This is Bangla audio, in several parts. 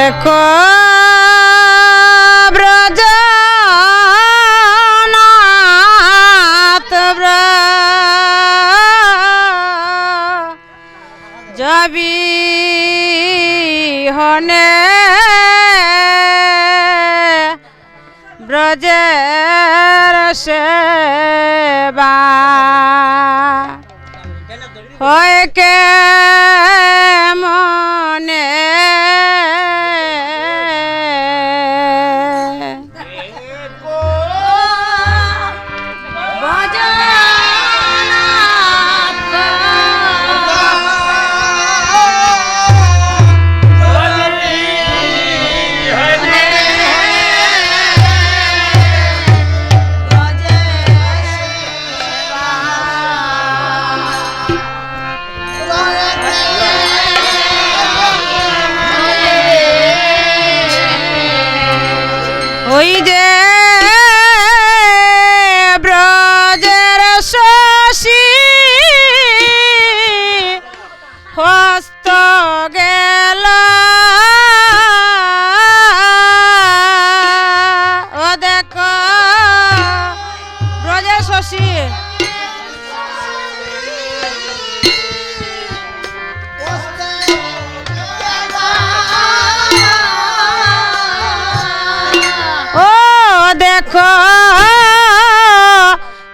দেখো ব্রজনাথ যাবি হনে ব্রজের সেবা হয় কে মনে ওই যে ব্রজের শশী হস্ত গেল ও দেখো ব্রজের শশী দেখো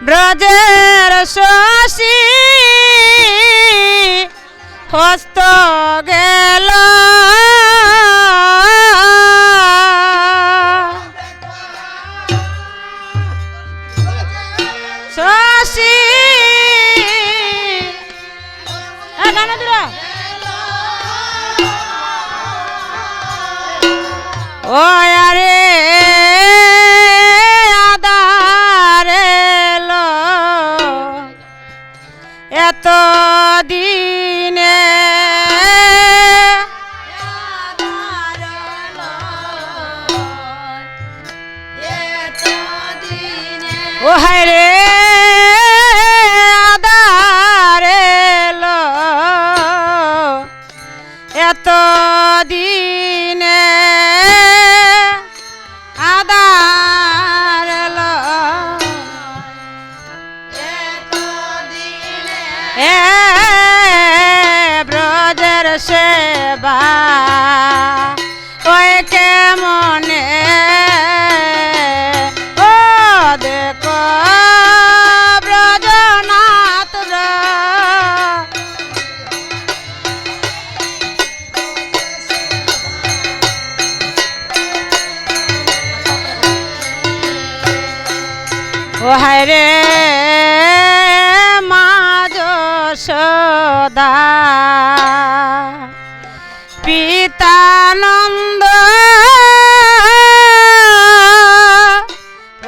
ব্রজের শশী হস্ত গেল শশী ও আরে এত দিনে ও হায় রে আদারে লো এত দিনে আদার লো ব্রজের সেবা ওই কে মনে ও দেখো ব্রজনাথ ও হায় রে সদা পিতানন্দ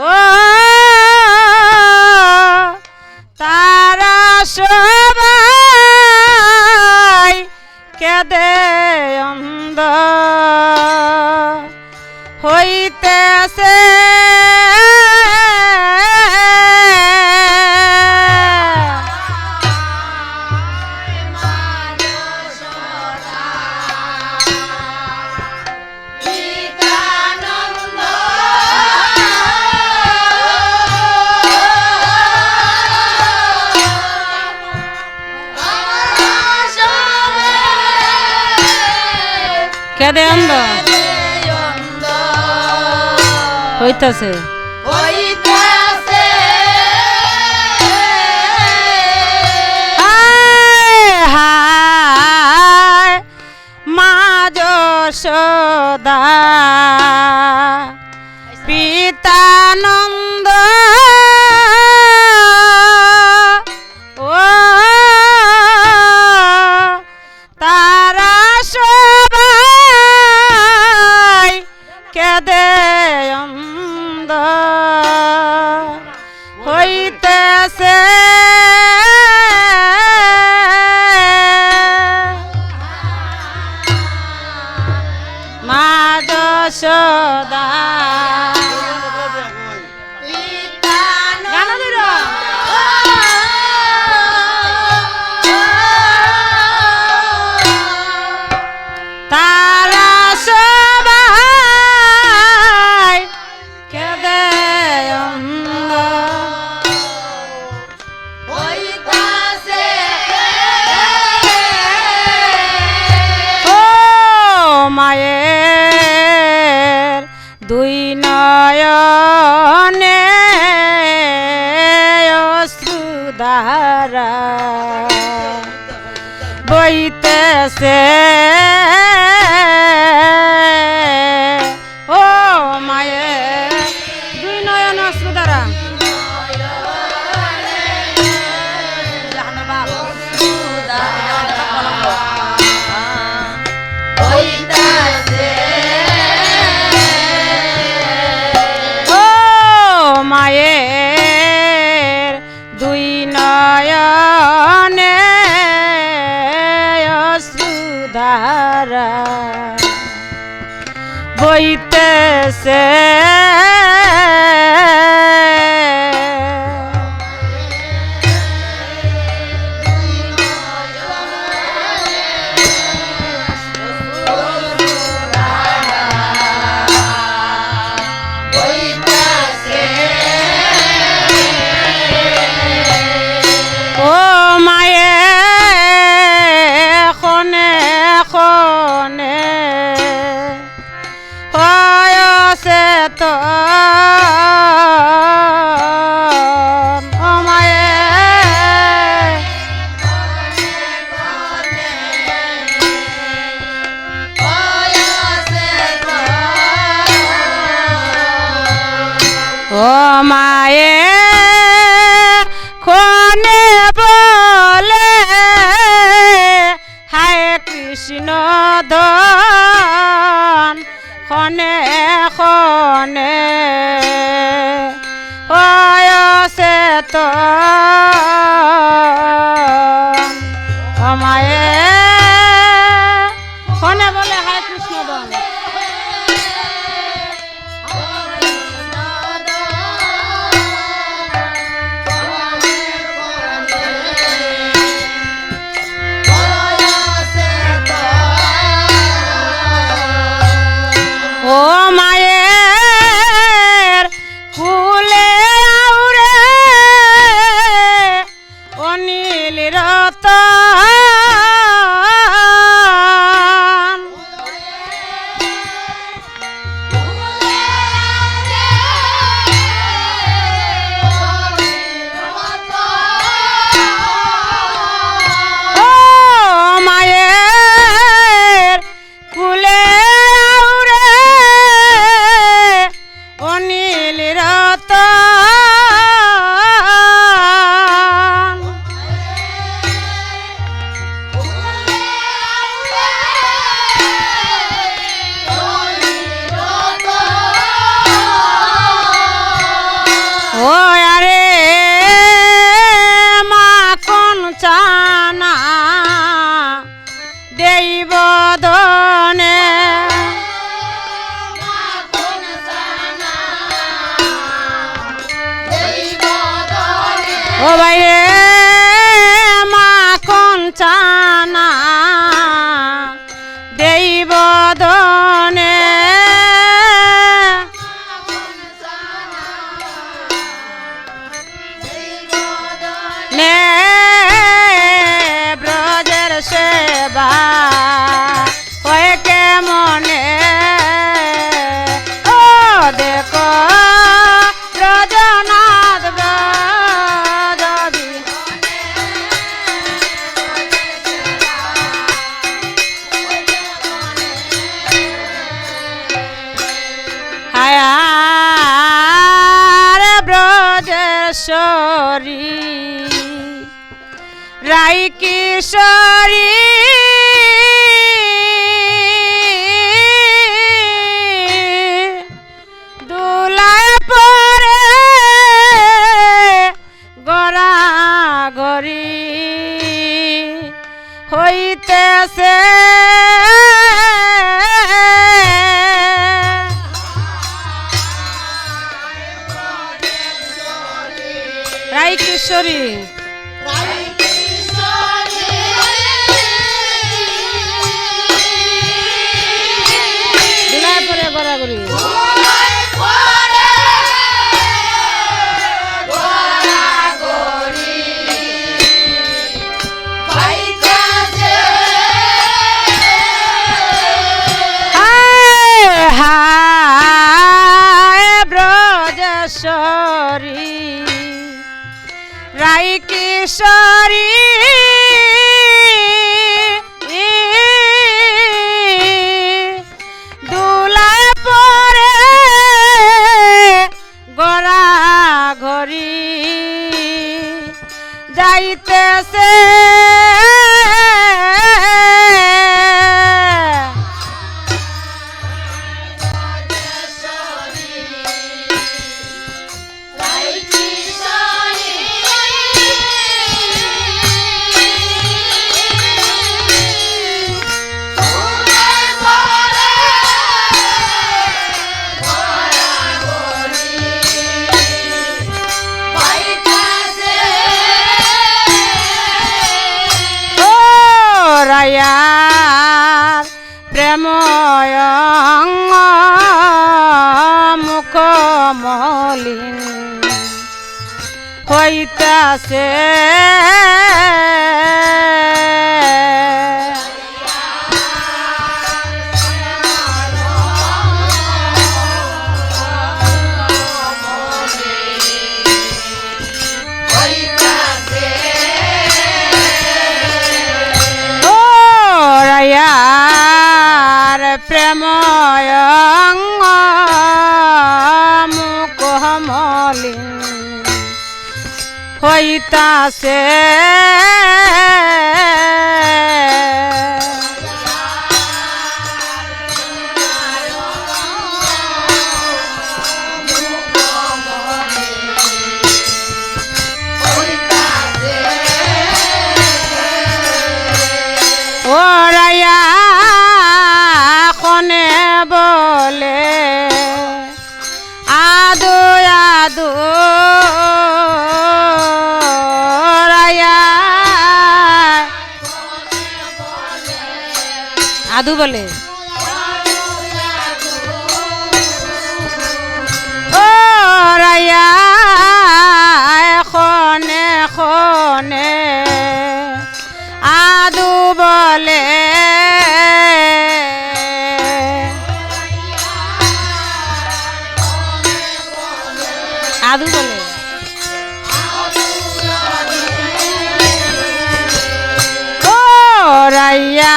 ও তারা সবাই কেদে অন্ধ হইতেছে কেদে অন্ধ হইতাছে হায় মা যশোদা পিতানন্দ ও তারা সবাই কেদে অন্ধ হইতেছে মা মায়ের দুই নয়নে অশ্রুধারা বইতেছে ও মায়ের দুই নয়ন অশ্রুধারা মায়ের দুই নয়নে অশ্রুধারা বইতেছে তো ও মায়ের ও মায়ের খনে বলে হায় কৃষ্ণ ধন খনে খনে হয়ছে তো মায়ে খনে বলে হায় কৃষ্ণ ধন ও মায়ের কুলে আউরে অনিল রতন ও মায়ের কুলে অনিল রতন ও আরে মাখন চানা দেব দনে ও ভাইরে মাখন চানা দেব দনে নে ব্রজের সেবা হয়ে কেমনে ও দেখো ব্রজনাথ ব্রজবি হায়ার ব্রজেশ্বরী রাই কিশোরী দুলায় পরে গড়া গড়ি হইতেছে রাই কিশোরী দুলায় পরে গড়াগড়ি প্রেময়ঙ্গ মুখ মলিন হইতাছে প্রেময়ঙ্গ মুখ মলিন হইতাছে ওরাইয়া বলে আদু আদু রায়া আদু বলে ও রায়া খনে খনে আদু বলে আদু বলে ও রাইয়া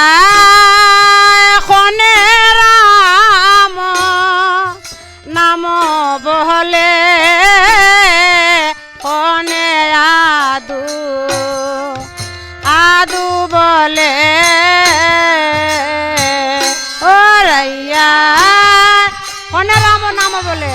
খনে রাম নাম বহলে খনে আদু আদু বলে ও রাইয়া খনে রাম নাম বলে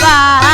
বাবা